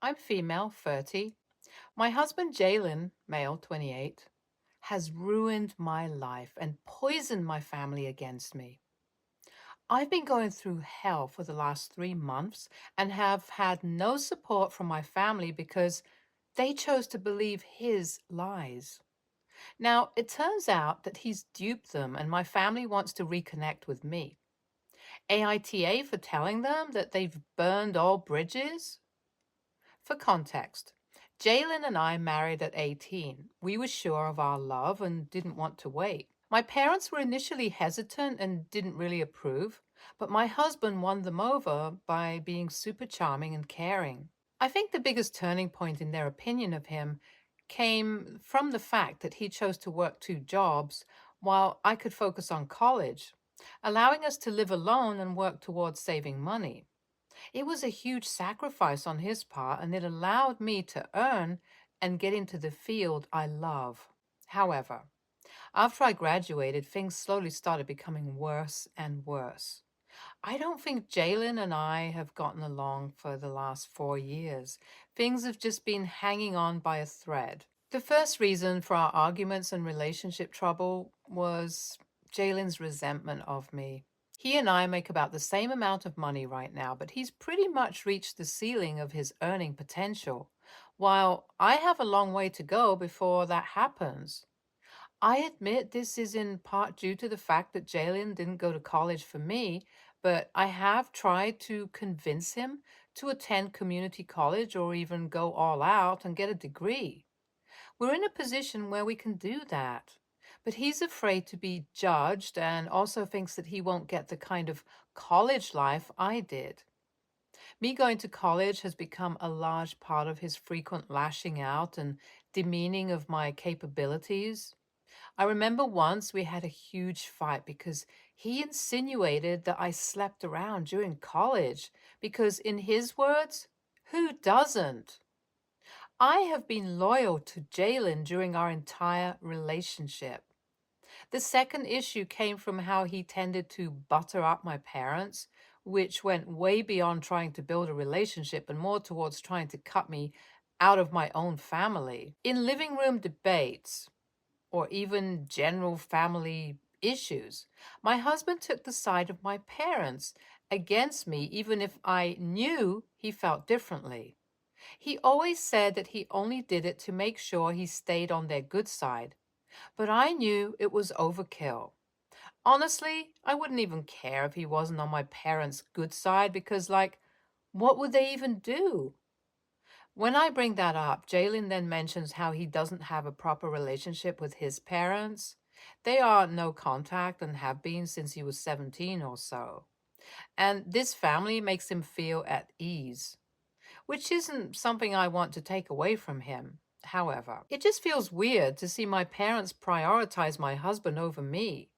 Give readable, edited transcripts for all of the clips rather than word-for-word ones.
I'm female, 30. My husband, Jalen, male, 28, has ruined my life and poisoned my family against me. I've been going through hell for the last 3 months and have had no support from my family because they chose to believe his lies. Now, it turns out that he's duped them and my family wants to reconnect with me. AITA for telling them that they've burned all bridges? For context, Jalen and I married at 18. We were sure of our love and didn't want to wait. My parents were initially hesitant and didn't really approve, but my husband won them over by being super charming and caring. I think the biggest turning point in their opinion of him came from the fact that he chose to work two jobs while I could focus on college, allowing us to live alone and work towards saving money. It was a huge sacrifice on his part, and it allowed me to earn and get into the field I love. However, after I graduated, things slowly started becoming worse and worse. I don't think Jalen and I have gotten along for the last 4 years. Things have just been hanging on by a thread. The first reason for our arguments and relationship trouble was Jalen's resentment of me. He and I make about the same amount of money right now, but he's pretty much reached the ceiling of his earning potential, while I have a long way to go before that happens. I admit this is in part due to the fact that Jalen didn't go to college for me, but I have tried to convince him to attend community college or even go all out and get a degree. We're in a position where we can do that. But he's afraid to be judged and also thinks that he won't get the kind of college life I did. Me going to college has become a large part of his frequent lashing out and demeaning of my capabilities. I remember once we had a huge fight because he insinuated that I slept around during college because, in his words, who doesn't? I have been loyal to Jalen during our entire relationship. The second issue came from how he tended to butter up my parents, which went way beyond trying to build a relationship and more towards trying to cut me out of my own family. In living room debates, or even general family issues, my husband took the side of my parents against me, even if I knew he felt differently. He always said that he only did it to make sure he stayed on their good side, but I knew it was overkill. Honestly, I wouldn't even care if he wasn't on my parents' good side because, like, what would they even do? When I bring that up, Jalen then mentions how he doesn't have a proper relationship with his parents. They are no contact and have been since he was 17 or so. And this family makes him feel at ease, which isn't something I want to take away from him. However, it just feels weird to see my parents prioritize my husband over me.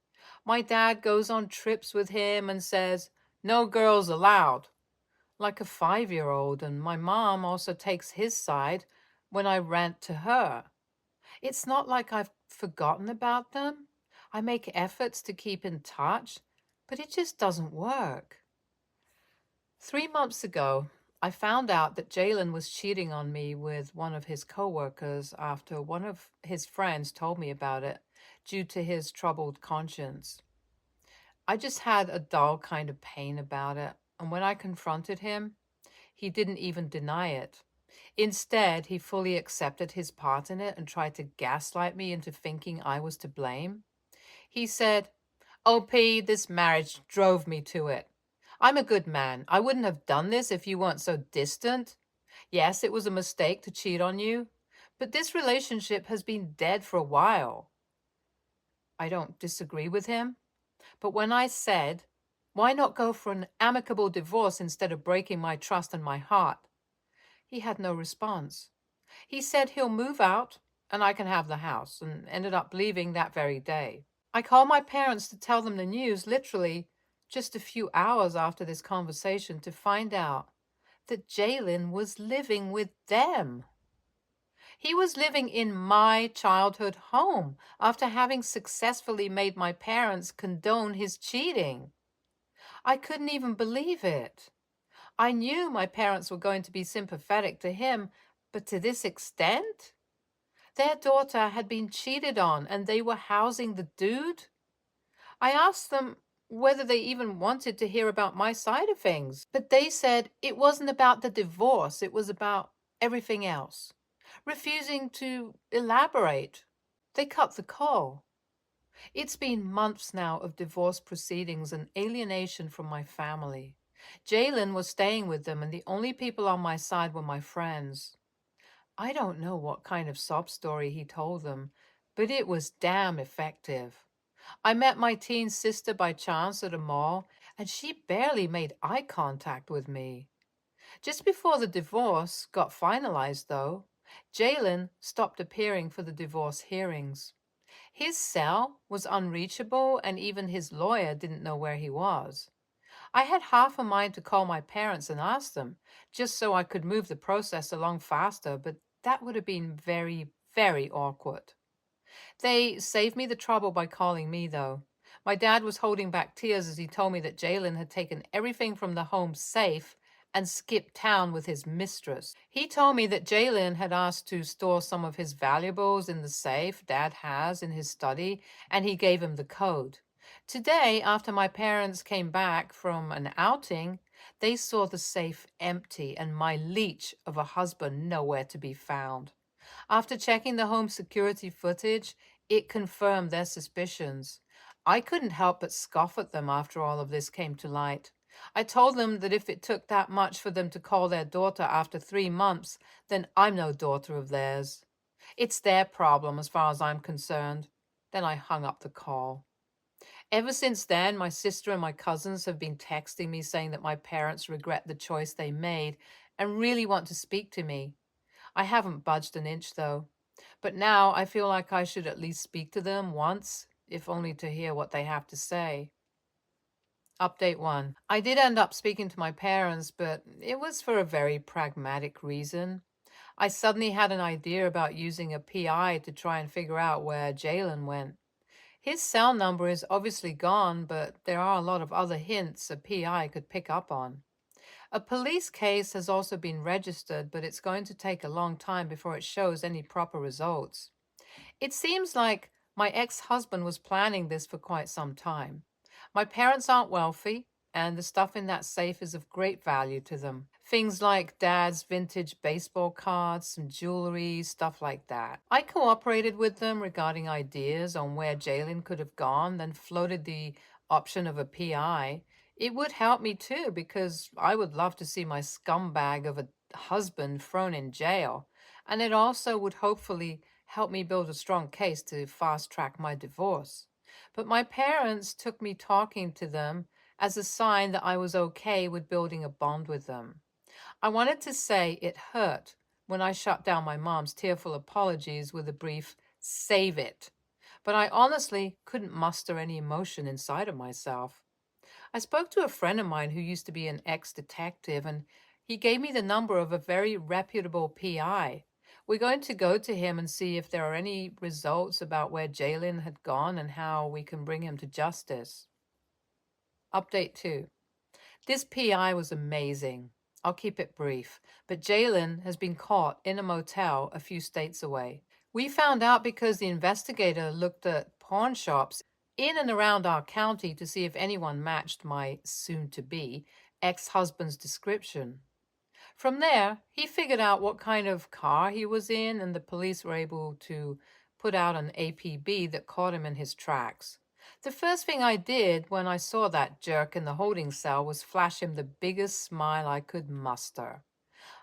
My dad goes on trips with him and says, "No girls allowed," like a 5-year-old, and my mom also takes his side when I rant to her. It's not like I've forgotten about them. I make efforts to keep in touch, but it just doesn't work. 3 months ago, I found out that Jalen was cheating on me with one of his coworkers after one of his friends told me about it due to his troubled conscience. I just had a dull kind of pain about it, and when I confronted him, he didn't even deny it. Instead, he fully accepted his part in it and tried to gaslight me into thinking I was to blame. He said, "OP, this marriage drove me to it. I'm a good man. I wouldn't have done this if you weren't so distant. Yes, it was a mistake to cheat on you, but this relationship has been dead for a while." I don't disagree with him, but when I said, "Why not go for an amicable divorce instead of breaking my trust and my heart?" he had no response. He said he'll move out and I can have the house, and ended up leaving that very day. I called my parents to tell them the news literally just a few hours after this conversation to find out that Jalen was living with them. He was living in my childhood home after having successfully made my parents condone his cheating. I couldn't even believe it. I knew my parents were going to be sympathetic to him, but to this extent? Their daughter had been cheated on and they were housing the dude? I asked them whether they even wanted to hear about my side of things, but they said it wasn't about the divorce, it was about everything else, refusing to elaborate. They cut the call. It's been months now of divorce proceedings and alienation from my family. Jalen was staying with them, and the only people on my side were my friends. I don't know what kind of sob story he told them, but it was damn effective. I met my teen sister by chance at a mall, and she barely made eye contact with me. Just before the divorce got finalized, though, Jalen stopped appearing for the divorce hearings. His cell was unreachable, and even his lawyer didn't know where he was. I had half a mind to call my parents and ask them, just so I could move the process along faster, but that would have been very, very awkward. They saved me the trouble by calling me, though. My dad was holding back tears as he told me that Jalen had taken everything from the home safe and skipped town with his mistress. He told me that Jalen had asked to store some of his valuables in the safe Dad has in his study, and he gave him the code. Today, after my parents came back from an outing, they saw the safe empty and my leech of a husband nowhere to be found. After checking the home security footage, it confirmed their suspicions. I couldn't help but scoff at them after all of this came to light. I told them that if it took that much for them to call their daughter after 3 months, then I'm no daughter of theirs. It's their problem as far as I'm concerned. Then I hung up the call. Ever since then, my sister and my cousins have been texting me saying that my parents regret the choice they made and really want to speak to me. I haven't budged an inch, though. But now I feel like I should at least speak to them once, if only to hear what they have to say. Update 1. I did end up speaking to my parents, but it was for a very pragmatic reason. I suddenly had an idea about using a PI to try and figure out where Jalen went. His cell number is obviously gone, but there are a lot of other hints a PI could pick up on. A police case has also been registered, but it's going to take a long time before it shows any proper results. It seems like my ex-husband was planning this for quite some time. My parents aren't wealthy, and the stuff in that safe is of great value to them. Things like Dad's vintage baseball cards, some jewelry, stuff like that. I cooperated with them regarding ideas on where Jalen could have gone, then floated the option of a PI. It would help me too, because I would love to see my scumbag of a husband thrown in jail. And it also would hopefully help me build a strong case to fast track my divorce. But my parents took me talking to them as a sign that I was okay with building a bond with them. I wanted to say it hurt when I shut down my mom's tearful apologies with a brief, "save it." But I honestly couldn't muster any emotion inside of myself. I spoke to a friend of mine who used to be an ex-detective, and he gave me the number of a very reputable PI. We're going to go to him and see if there are any results about where Jalen had gone and how we can bring him to justice. Update 2. This PI was amazing. I'll keep it brief, but Jalen has been caught in a motel a few states away. We found out because the investigator looked at pawn shops in and around our county to see if anyone matched my soon-to-be ex-husband's description. From there, he figured out what kind of car he was in, and the police were able to put out an APB that caught him in his tracks. The first thing I did when I saw that jerk in the holding cell was flash him the biggest smile I could muster.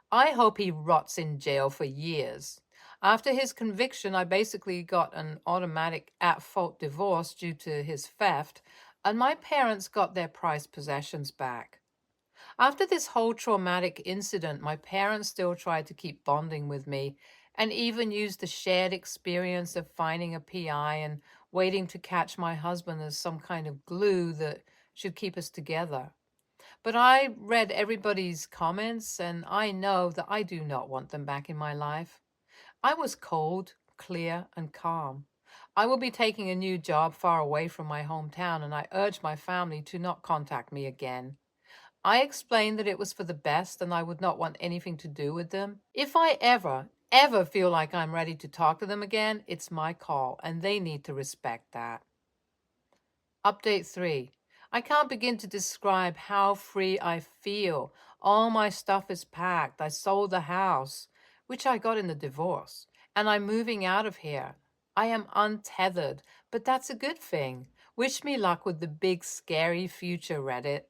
I hope he rots in jail for years. After his conviction, I basically got an automatic at-fault divorce due to his theft, and my parents got their prized possessions back. After this whole traumatic incident, my parents still tried to keep bonding with me and even used the shared experience of finding a PI and waiting to catch my husband as some kind of glue that should keep us together. But I read everybody's comments, and I know that I do not want them back in my life. I was cold, clear, and calm. I will be taking a new job far away from my hometown, and I urge my family to not contact me again. I explained that it was for the best and I would not want anything to do with them. If I ever feel like I'm ready to talk to them again, it's my call, and they need to respect that. Update 3. I can't begin to describe how free I feel. All my stuff is packed. I sold the house, which I got in the divorce, and I'm moving out of here. I am untethered, but that's a good thing. Wish me luck with the big, scary future, Reddit.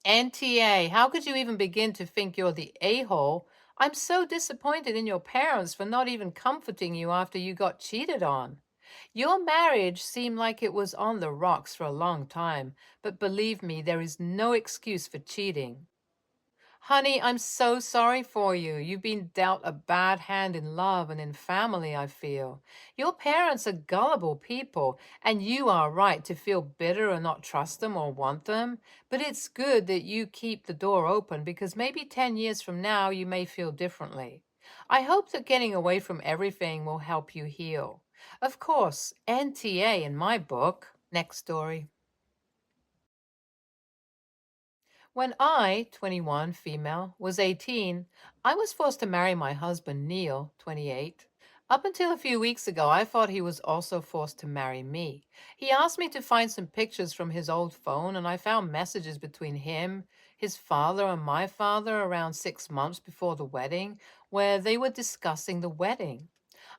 NTA, how could you even begin to think you're the a-hole? I'm so disappointed in your parents for not even comforting you after you got cheated on. Your marriage seemed like it was on the rocks for a long time, but believe me, there is no excuse for cheating. Honey, I'm so sorry for you. You've been dealt a bad hand in love and in family, I feel. Your parents are gullible people, and you are right to feel bitter and not trust them or want them. But it's good that you keep the door open because maybe 10 years from now you may feel differently. I hope that getting away from everything will help you heal. Of course, NTA in my book. Next story. When I, 21, female, was 18, I was forced to marry my husband, Neil, 28. Up until a few weeks ago, I thought he was also forced to marry me. He asked me to find some pictures from his old phone, and I found messages between him, his father, and my father around 6 months before the wedding, where they were discussing the wedding.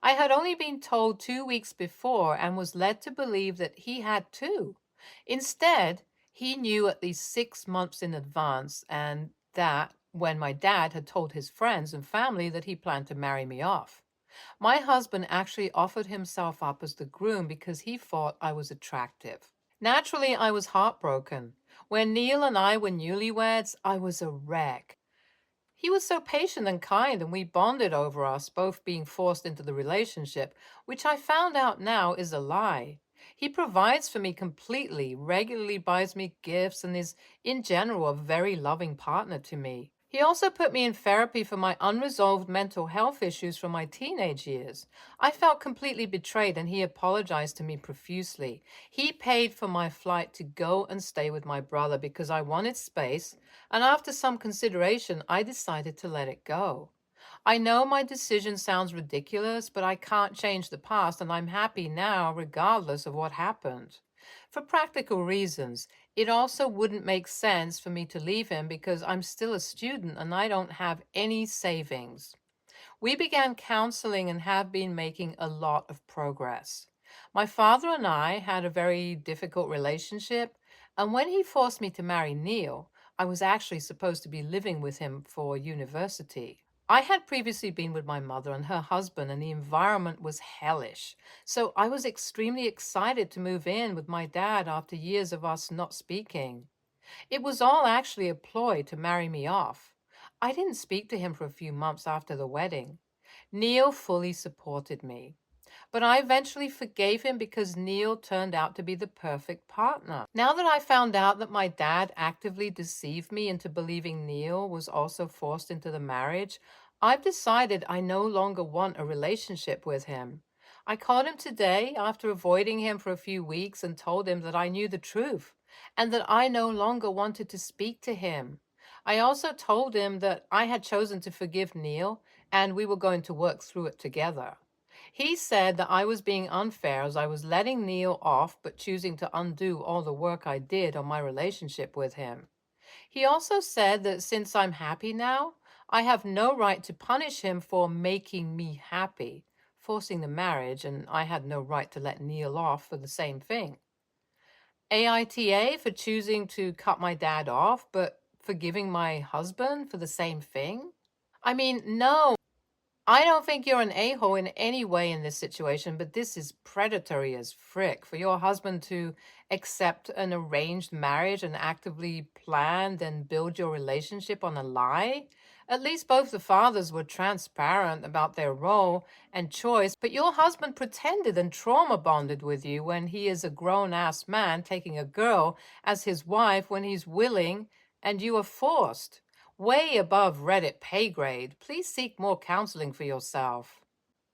I had only been told 2 weeks before and was led to believe that he had too. Instead, he knew at least 6 months in advance, and that when my dad had told his friends and family that he planned to marry me off. My husband actually offered himself up as the groom because he thought I was attractive. Naturally, I was heartbroken. When Neil and I were newlyweds, I was a wreck. He was so patient and kind, and we bonded over us both being forced into the relationship, which I found out now is a lie. He provides for me completely, regularly buys me gifts, and is, in general, a very loving partner to me. He also put me in therapy for my unresolved mental health issues from my teenage years. I felt completely betrayed, and he apologized to me profusely. He paid for my flight to go and stay with my brother because I wanted space, and after some consideration, I decided to let it go. I know my decision sounds ridiculous, but I can't change the past, and I'm happy now regardless of what happened. For practical reasons, it also wouldn't make sense for me to leave him because I'm still a student and I don't have any savings. We began counseling and have been making a lot of progress. My father and I had a very difficult relationship, and when he forced me to marry Neil, I was actually supposed to be living with him for university. I had previously been with my mother and her husband, and the environment was hellish. So I was extremely excited to move in with my dad after years of us not speaking. It was all actually a ploy to marry me off. I didn't speak to him for a few months after the wedding. Neil fully supported me. But I eventually forgave him because Neil turned out to be the perfect partner. Now that I found out that my dad actively deceived me into believing Neil was also forced into the marriage, I've decided I no longer want a relationship with him. I called him today after avoiding him for a few weeks and told him that I knew the truth and that I no longer wanted to speak to him. I also told him that I had chosen to forgive Neil and we were going to work through it together. He said that I was being unfair as I was letting Neil off but choosing to undo all the work I did on my relationship with him. He also said that since I'm happy now, I have no right to punish him for making me happy, forcing the marriage, and I had no right to let Neil off for the same thing. AITA for choosing to cut my dad off, but forgiving my husband for the same thing? I mean, no. I don't think you're an a-hole in any way in this situation, but this is predatory as frick for your husband to accept an arranged marriage and actively plan and build your relationship on a lie. At least both the fathers were transparent about their role and choice, but your husband pretended and trauma bonded with you when he is a grown-ass man taking a girl as his wife when he's willing and you are forced. Way above Reddit pay grade. Please seek more counseling for yourself.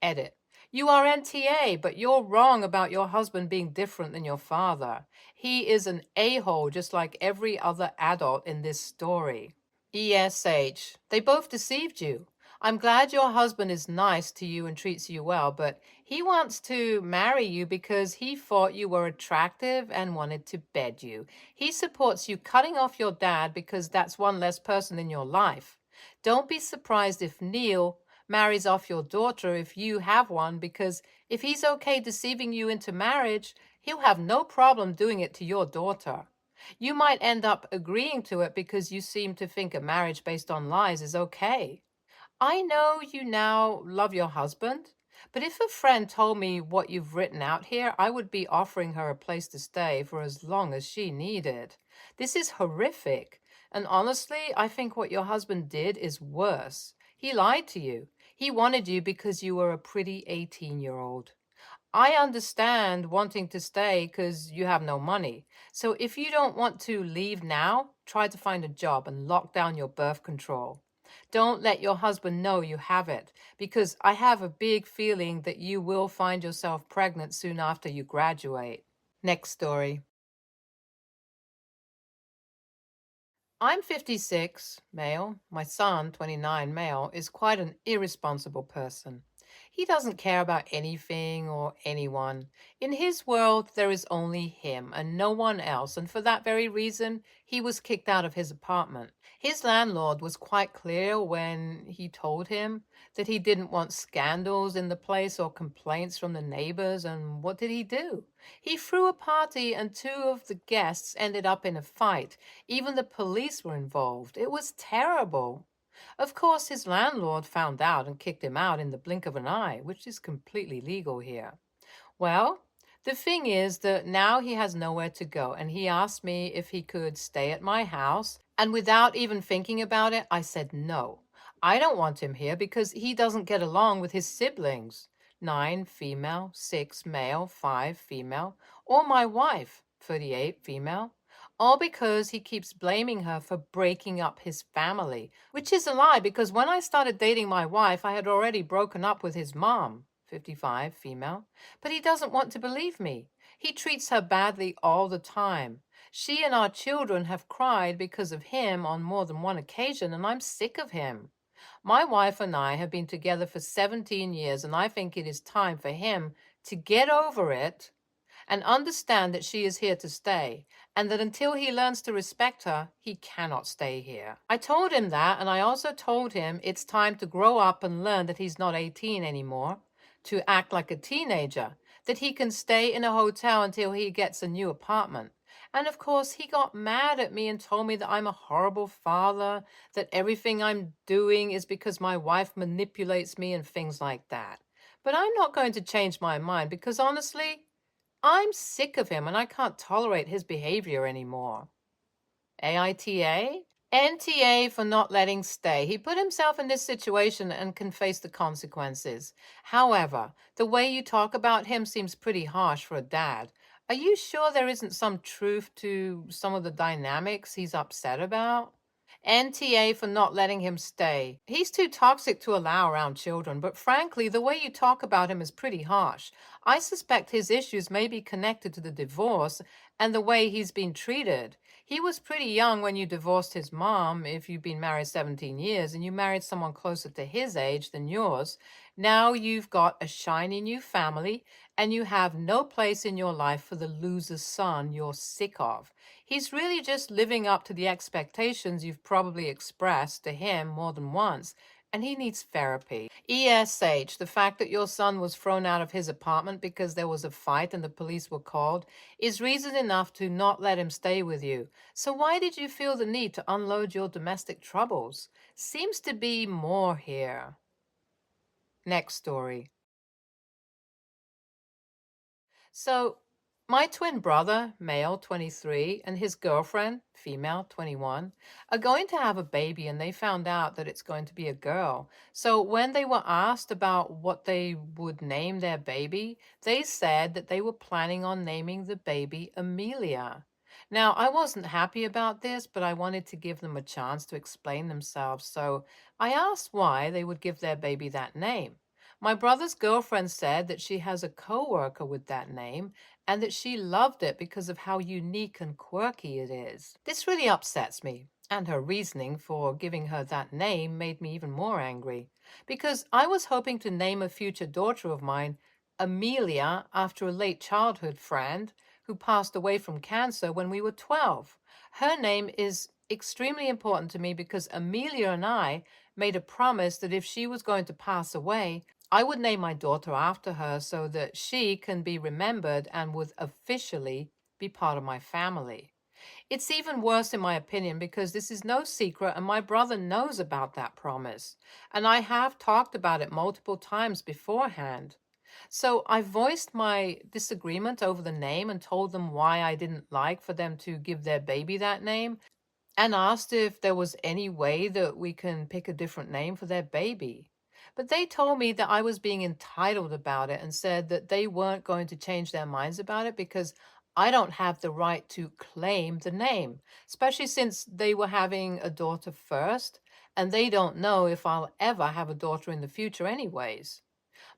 Edit. You are NTA, but you're wrong about your husband being different than your father. He is an a-hole just like every other adult in this story. ESH. They both deceived you. I'm glad your husband is nice to you and treats you well, but he wants to marry you because he thought you were attractive and wanted to bed you. He supports you cutting off your dad because that's one less person in your life. Don't be surprised if Neil marries off your daughter if you have one, because if he's okay deceiving you into marriage, he'll have no problem doing it to your daughter. You might end up agreeing to it because you seem to think a marriage based on lies is okay. I know you now love your husband, but if a friend told me what you've written out here, I would be offering her a place to stay for as long as she needed. This is horrific. And honestly, I think what your husband did is worse. He lied to you. He wanted you because you were a pretty 18-year-old. I understand wanting to stay because you have no money. So if you don't want to leave now, try to find a job and lock down your birth control. Don't let your husband know you have it, because I have a big feeling that you will find yourself pregnant soon after you graduate. Next story. I'm 56, male. My son, 29, male, is quite an irresponsible person. He doesn't care about anything or anyone. In his world, there is only him and no one else, and for that very reason, he was kicked out of his apartment. His landlord was quite clear when he told him that he didn't want scandals in the place or complaints from the neighbors, and what did he do? He threw a party, and two of the guests ended up in a fight. Even the police were involved. It was terrible. Of course, his landlord found out and kicked him out in the blink of an eye, which is completely legal here. Well, the thing is that now he has nowhere to go, and he asked me if he could stay at my house. And without even thinking about it, I said no. I don't want him here because he doesn't get along with his siblings. 9 female, 6 male, 5 female, or my wife, 38 female. All because he keeps blaming her for breaking up his family, which is a lie because when I started dating my wife, I had already broken up with his mom, 55 female. But he doesn't want to believe me. He treats her badly all the time. She and our children have cried because of him on more than one occasion, and I'm sick of him. My wife and I have been together for 17 years, and I think it is time for him to get over it and understand that she is here to stay, and that until he learns to respect her, he cannot stay here. I told him that, and I also told him it's time to grow up and learn that he's not 18 anymore, to act like a teenager, that he can stay in a hotel until he gets a new apartment. And of course, he got mad at me and told me that I'm a horrible father, that everything I'm doing is because my wife manipulates me and things like that. But I'm not going to change my mind because honestly, I'm sick of him and I can't tolerate his behavior anymore. AITA? NTA for not letting stay. He put himself in this situation and can face the consequences. However, the way you talk about him seems pretty harsh for a dad. Are you sure there isn't some truth to some of the dynamics he's upset about? NTA for not letting him stay. He's too toxic to allow around children, but frankly, the way you talk about him is pretty harsh. I suspect his issues may be connected to the divorce and the way he's been treated. He was pretty young when you divorced his mom, if you've been married 17 years, and you married someone closer to his age than yours. Now you've got a shiny new family, and you have no place in your life for the loser son you're sick of. He's really just living up to the expectations you've probably expressed to him more than once, and he needs therapy. ESH, the fact that your son was thrown out of his apartment because there was a fight and the police were called is reason enough to not let him stay with you. So why did you feel the need to unload your domestic troubles? Seems to be more here. Next story. So, my twin brother, male 23, and his girlfriend, female 21, are going to have a baby, and they found out that it's going to be a girl. So, when they were asked about what they would name their baby, they said that they were planning on naming the baby Amelia. Now, I wasn't happy about this, but I wanted to give them a chance to explain themselves, so I asked why they would give their baby that name. My brother's girlfriend said that she has a coworker with that name and that she loved it because of how unique and quirky it is. This really upsets me, and her reasoning for giving her that name made me even more angry because I was hoping to name a future daughter of mine Amelia after a late childhood friend who passed away from cancer when we were 12. Her name is extremely important to me because Amelia and I made a promise that if she was going to pass away, I would name my daughter after her so that she can be remembered and would officially be part of my family. It's even worse, in my opinion, because this is no secret and my brother knows about that promise. And I have talked about it multiple times beforehand. So I voiced my disagreement over the name and told them why I didn't like for them to give their baby that name and asked if there was any way that we can pick a different name for their baby. But they told me that I was being entitled about it and said that they weren't going to change their minds about it because I don't have the right to claim the name, especially since they were having a daughter first, and they don't know if I'll ever have a daughter in the future, anyways.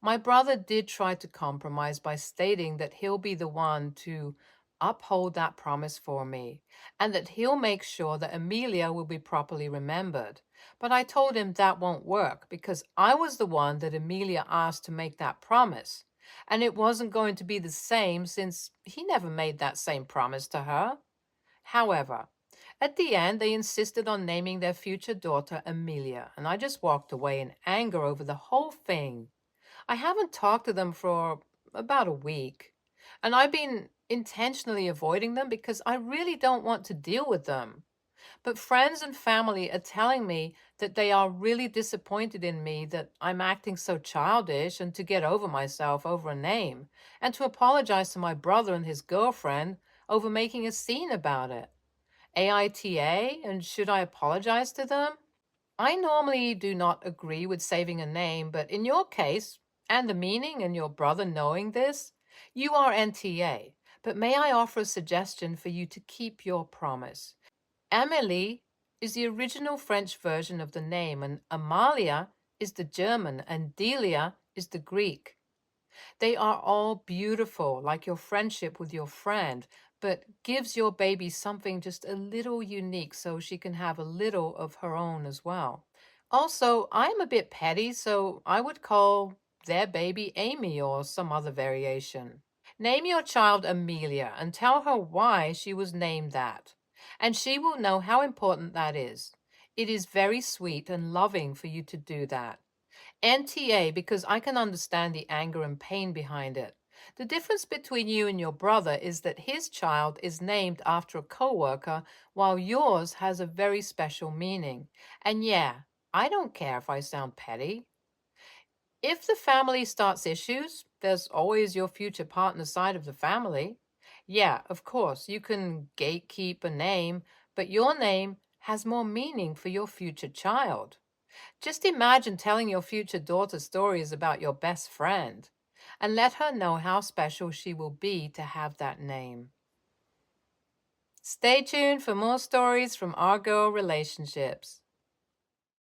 My brother did try to compromise by stating that he'll be the one to uphold that promise for me and that he'll make sure that Amelia will be properly remembered. But I told him that won't work because I was the one that Amelia asked to make that promise. And it wasn't going to be the same since he never made that same promise to her. However, at the end, they insisted on naming their future daughter Amelia, and I just walked away in anger over the whole thing. I haven't talked to them for about a week, and I've been intentionally avoiding them because I really don't want to deal with them. But friends and family are telling me that they are really disappointed in me that I'm acting so childish and to get over myself over a name, and to apologize to my brother and his girlfriend over making a scene about it. AITA, and should I apologize to them? I normally do not agree with saving a name, but in your case, and the meaning and your brother knowing this, you are NTA. But may I offer a suggestion for you to keep your promise? Amélie is the original French version of the name, and Amalia is the German, and Delia is the Greek. They are all beautiful, like your friendship with your friend, but gives your baby something just a little unique so she can have a little of her own as well. Also, I'm a bit petty, so I would call their baby Amy or some other variation. Name your child Amelia and tell her why she was named that, and she will know how important that is. It is very sweet and loving for you to do that. NTA because I can understand the anger and pain behind it. The difference between you and your brother is that his child is named after a coworker while yours has a very special meaning. And yeah, I don't care if I sound petty. If the family starts issues, there's always your future partner side of the family. Yeah, of course, you can gatekeep a name, but your name has more meaning for your future child. Just imagine telling your future daughter stories about your best friend and let her know how special she will be to have that name. Stay tuned for more stories from our girl relationships.